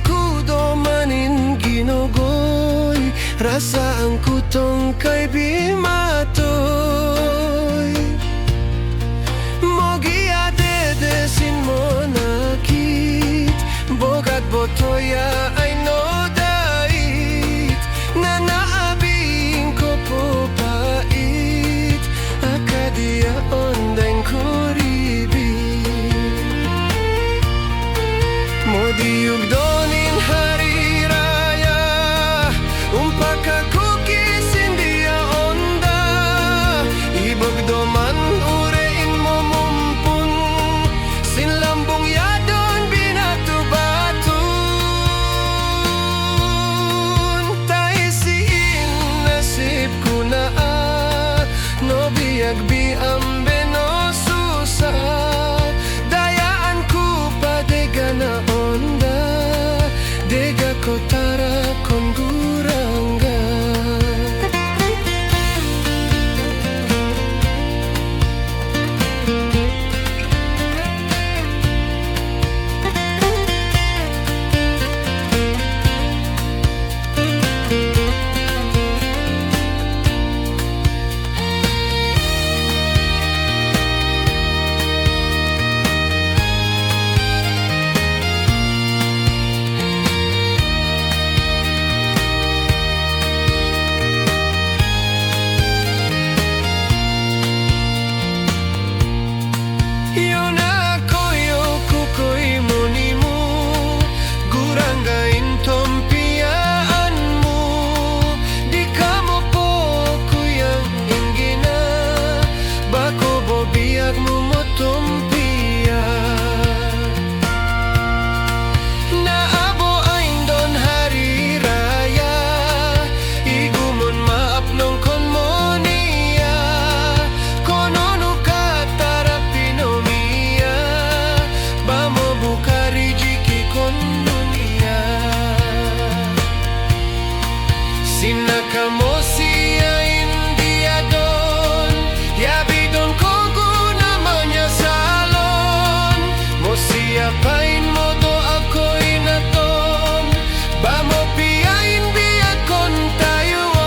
ku domanin ginogoy, rasaan ku tong kay bimatoy. Mogi adedesin mo nakit, bogat botoya ay no dait, na naabing ko po pait, akadia ondain kuribi. Modiug donin hari raya, umpaka cookies india onda, ibog doman urein mo mumpun, sinlambong yadon binatubatun. Taisiin nasib ko na no biag biambe no susa, dayaan ku padega na onda, dega kotara kon gurangga. Sinakamosia India don, yabidon kogu namanya salon, mosia pain modo ako inaton, bamo piain biat kon tayuan.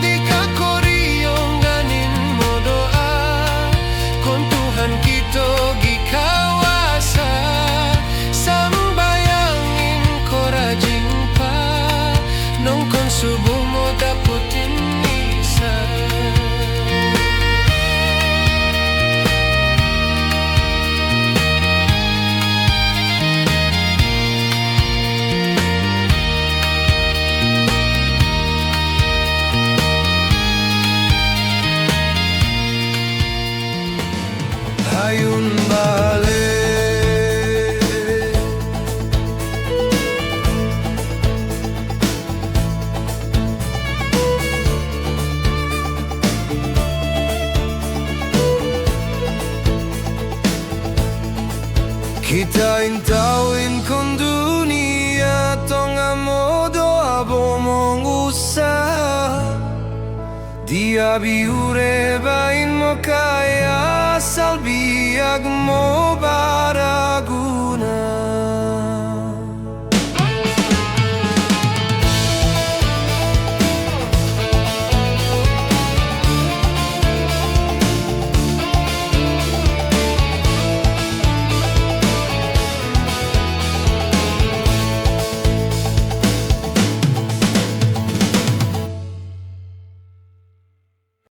Di ka koriyong ganin modo kon Tuhan kito gikawasa, sambayangin ko rajin nung konsubo mo daputin isa. Ayun balik kita intawin kung dunia tong amodo abo mong usaha, dia biure bain mo kaya salbiag mo